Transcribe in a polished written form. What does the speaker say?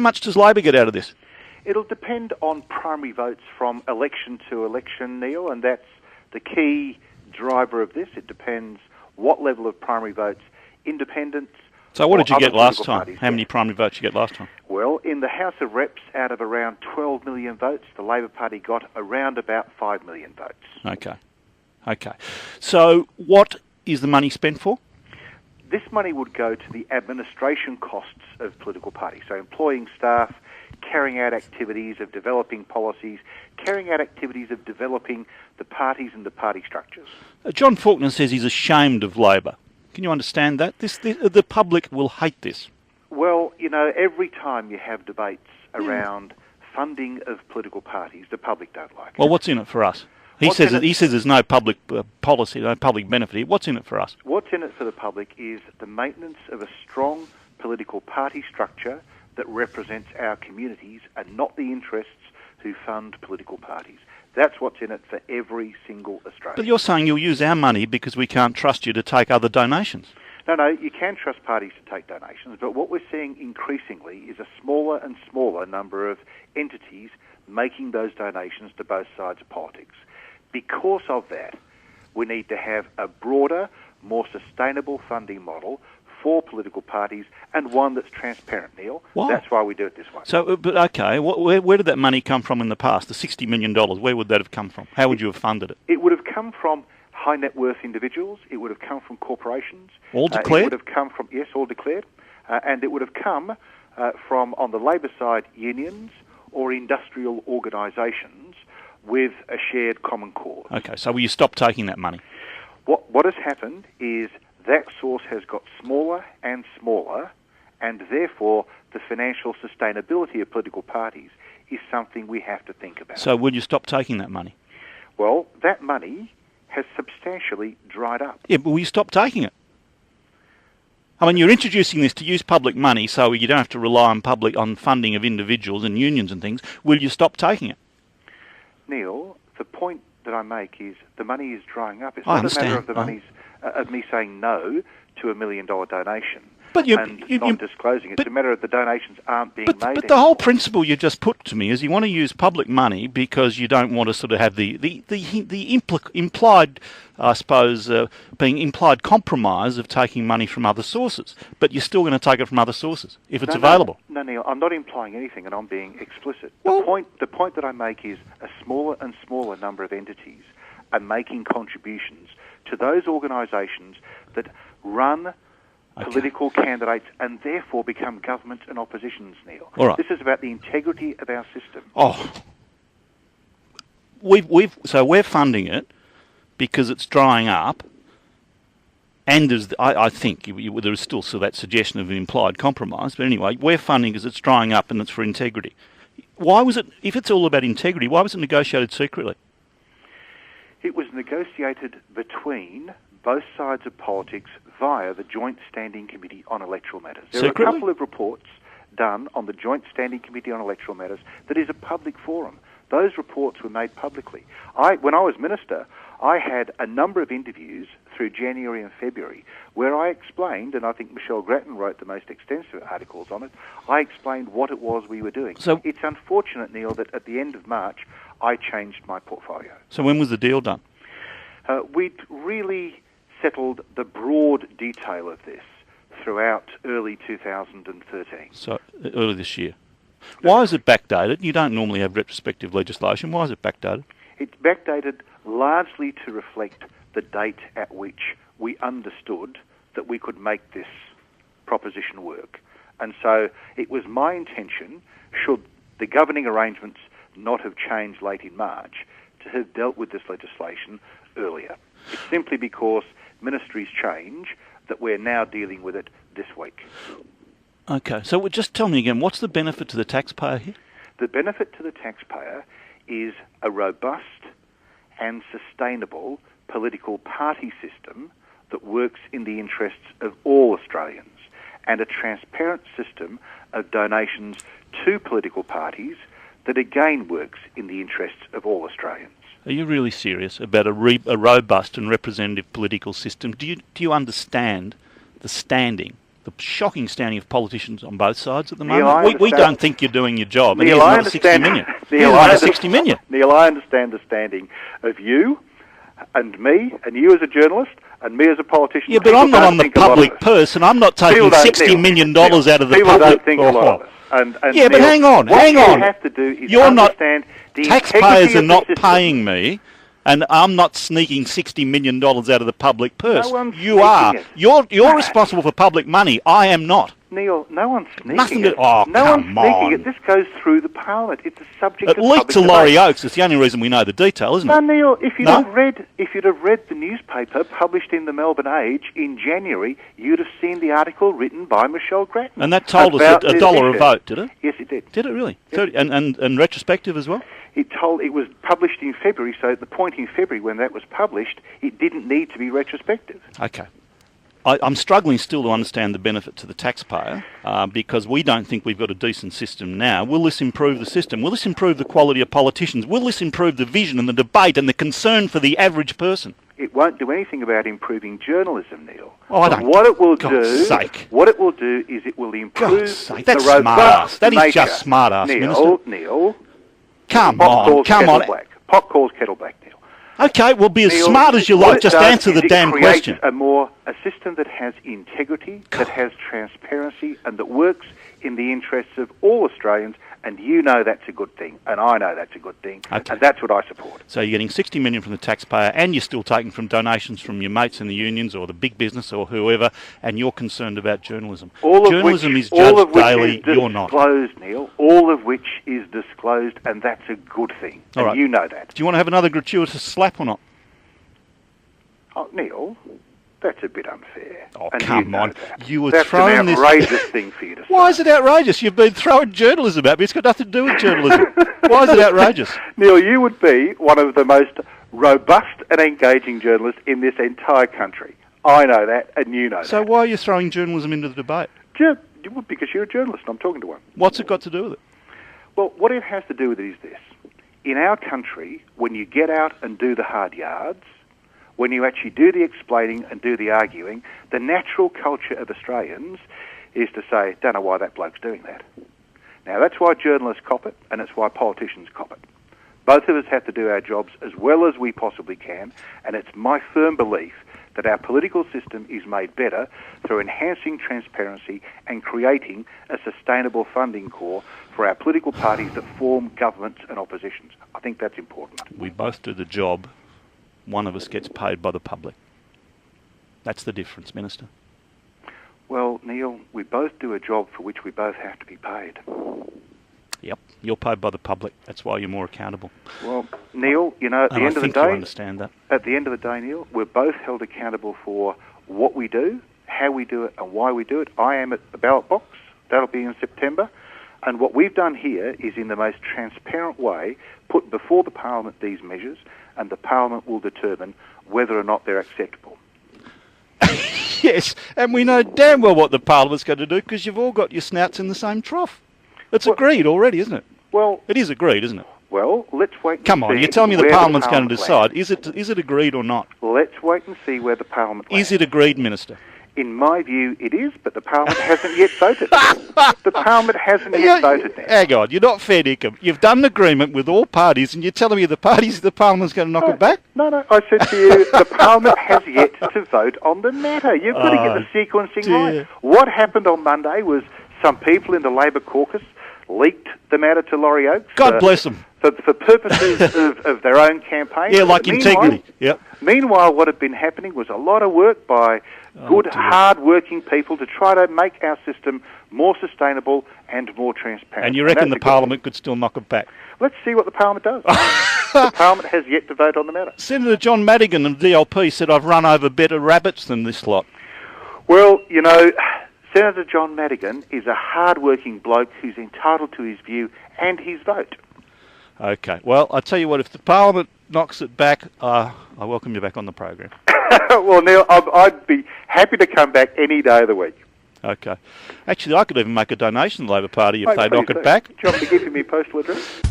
how much does Labor get out of this? It'll depend on primary votes from election to election, Neil, and that's the key driver of this. It depends what level of primary votes independents. So what did you get last time? Parties, How many primary votes did you get last time? Well, in the House of Reps, out of around 12 million votes, the Labor Party got around about 5 million votes. Okay. So what is the money spent for? This money would go to the administration costs of political parties, so employing staff, carrying out activities of developing policies, carrying out activities of developing the parties and the party structures. John Faulkner says he's ashamed of Labor. Can you understand that? The public will hate this. Well, every time you have debates around funding of political parties, the public don't like it. Well, what's in it for us? He says there's no public policy, no public benefit. What's in it for us? What's in it for the public is the maintenance of a strong political party structure that represents our communities and not the interests who fund political parties. That's what's in it for every single Australian. But you're saying you'll use our money because we can't trust you to take other donations. No, you can trust parties to take donations, but what we're seeing increasingly is a smaller and smaller number of entities making those donations to both sides of politics. Because of that, we need to have a broader, more sustainable funding model for political parties and one that's transparent, Neil. Why? That's why we do it this way. So, but okay, where did that money come from in the past? The $60 million, where would that have come from? How would you have funded it? It would have come from high net worth individuals. It would have come from corporations. All declared? It would have come from, yes, all declared. And it would have come from, on the Labor side, unions or industrial organisations with a shared common cause. Okay, so will you stop taking that money? What has happened is that source has got smaller and smaller, and therefore the financial sustainability of political parties is something we have to think about. So will you stop taking that money? Well, that money has substantially dried up. Yeah, but will you stop taking it? I mean, you're introducing this to use public money so you don't have to rely on funding of individuals and unions and things. Will you stop taking it? Neil, the point that I make is the money is drying up. It's I not understand. a matter of of me saying no to $1 million donation But and not disclosing it. It's a matter of the donations aren't being made. But the whole principle you just put to me is you want to use public money because you don't want to sort of have the implied, I suppose, being implied compromise of taking money from other sources. But you're still going to take it from other sources if it's available. No, Neil, I'm not implying anything, and I'm being explicit. Well, the point that I make is a smaller and smaller number of entities are making contributions to those organisations that run political candidates and therefore become governments and oppositions, Neil. All right. This is about the integrity of our system. Oh, so we're funding it because it's drying up, and I think there is still that suggestion of an implied compromise. But anyway, we're funding because it's drying up and it's for integrity. Why was it? If it's all about integrity, why was it negotiated secretly? It was negotiated between both sides of politics via the Joint Standing Committee on Electoral Matters. There are a couple of reports done on the Joint Standing Committee on Electoral Matters that is a public forum. Those reports were made publicly. When I was Minister, I had a number of interviews through January and February where I explained, and I think Michelle Grattan wrote the most extensive articles on it, I explained what it was we were doing. So it's unfortunate, Neil, that at the end of March I changed my portfolio. So when was the deal done? We'd really settled the broad detail of this throughout early 2013. So early this year. Why is it backdated? You don't normally have retrospective legislation. Why is it backdated? It's backdated largely to reflect the date at which we understood that we could make this proposition work. And so it was my intention, should the governing arrangements not have changed late in March, to have dealt with this legislation earlier. It's simply because ministries change that we're now dealing with it this week. Okay, so just tell me again, what's the benefit to the taxpayer here? The benefit to the taxpayer is a robust and sustainable political party system that works in the interests of all Australians, and a transparent system of donations to political parties that again works in the interests of all Australians. Are you really serious about a robust and representative political system? Do you understand the standing the shocking standing of politicians on both sides at the Neil, moment. We don't think you're doing your job. Neil, and I here's another 60 million. Neil, Here's another 60 million. Neil, I understand the standing of you and me and you as a journalist and me as a politician. Yeah, but I'm not on the public purse, and I'm not taking $60 million out of the public. People don't think a lot of us. And yeah, Neil, but hang on. What you have to do is understand the taxpayers are not system. paying me, and I'm not sneaking $60 million out of the public purse. No one's you are. it. You're responsible for public money. I am not. Neil, no one's sneaking Nothing it. to, no one's sneaking it. This goes through the Parliament. It's a subject it of leaked public to Laurie debate. Oakes. It's the only reason we know the detail, isn't No, it? Neil, if you'd have read the newspaper published in the Melbourne Age in January, you'd have seen the article written by Michelle Grattan. And that told us $1 a vote, did it? Yes, it did. Did it really? Yes. 30, and retrospective as well? It was published in February, so at the point in February when that was published, it didn't need to be retrospective. Okay. I'm struggling still to understand the benefit to the taxpayer because we don't think we've got a decent system now. Will this improve the system? Will this improve the quality of politicians? Will this improve the vision and the debate and the concern for the average person? It won't do anything about improving journalism, Neil. Oh, I don't. What it will God's sake. What it will do is it will improve God's sake. That's the robust smart-ass. That is nature. just smart-ass, Minister. Neil. Come on. Pot calls kettle black, Neil. Okay, well, be as Neil, smart as you like. Just answer the damn question. A system that has integrity, that has transparency, and that works in the interests of all Australians, and you know that's a good thing, and I know that's a good thing, okay. And that's what I support. So you're getting $60 million from the taxpayer, and you're still taking from donations from your mates in the unions or the big business or whoever, and you're concerned about journalism. Journalism is judged daily, you're not. Neil, all of which is disclosed, and that's a good thing, and right. You know that. Do you want to have another gratuitous slap or not? Oh, Neil, that's a bit unfair. Oh, and come on. You were that's throwing an outrageous thing for you to say. Why is it outrageous? You've been throwing journalism at me. It's got nothing to do with journalism. Why is it outrageous? Neil, you would be one of the most robust and engaging journalists in this entire country. I know that, and you know that. So why are you throwing journalism into the debate? Because you're a journalist, and I'm talking to one. What's it got to do with it? Well, what it has to do with it is this. In our country, when you get out and do the hard yards, when you actually do the explaining and do the arguing, the natural culture of Australians is to say, don't know why that bloke's doing that. Now, that's why journalists cop it, and it's why politicians cop it. Both of us have to do our jobs as well as we possibly can, and it's my firm belief that our political system is made better through enhancing transparency and creating a sustainable funding core for our political parties that form governments and oppositions. I think that's important. We both do the job. One of us gets paid by the public. That's the difference, Minister. Well, Neil, we both do a job for which we both have to be paid. Yep, you're paid by the public. That's why you're more accountable. Well, Neil, you know, at the end of the day, you understand that. At the end of the day, Neil, we're both held accountable for what we do, how we do it, and why we do it. I am at the ballot box. That'll be in September. And what we've done here is, in the most transparent way, put before the Parliament these measures, and the Parliament will determine whether or not they're acceptable. Yes, and we know damn well what the Parliament's going to do because you've all got your snouts in the same trough. It's agreed already, isn't it? Well, it is agreed, isn't it? Well, let's wait and see. Come on, you tell me the Parliament's going to decide. Is it agreed or not? Let's wait and see where the Parliament lands. Is it agreed, Minister? In my view, it is, but the Parliament hasn't yet voted. The Parliament hasn't yet voted now. Hang on, you're not fair, Nickham. You've done an agreement with all parties, and you're telling me the Parliament's going to knock it back? No. I said to you, the Parliament has yet to vote on the matter. You've got to get the sequencing right. What happened on Monday was some people in the Labor caucus leaked the matter to Laurie Oakes. God bless them. For purposes of their own campaign. Yeah, like integrity. Yep. Meanwhile, what had been happening was a lot of work by good, hard-working people to try to make our system more sustainable and more transparent. And you reckon the Parliament could still knock it back? Let's see what the Parliament does. The Parliament has yet to vote on the matter. Senator John Madigan of DLP said, I've run over better rabbits than this lot. Well, you know, Senator John Madigan is a hard-working bloke who's entitled to his view and his vote. Okay. Well, I tell you what, if the Parliament knocks it back, I welcome you back on the program. Well, Neil, I'd be happy to come back any day of the week. Okay. Actually, I could even make a donation to the Labor Party if they knock it back. Do you want me to give you my postal address?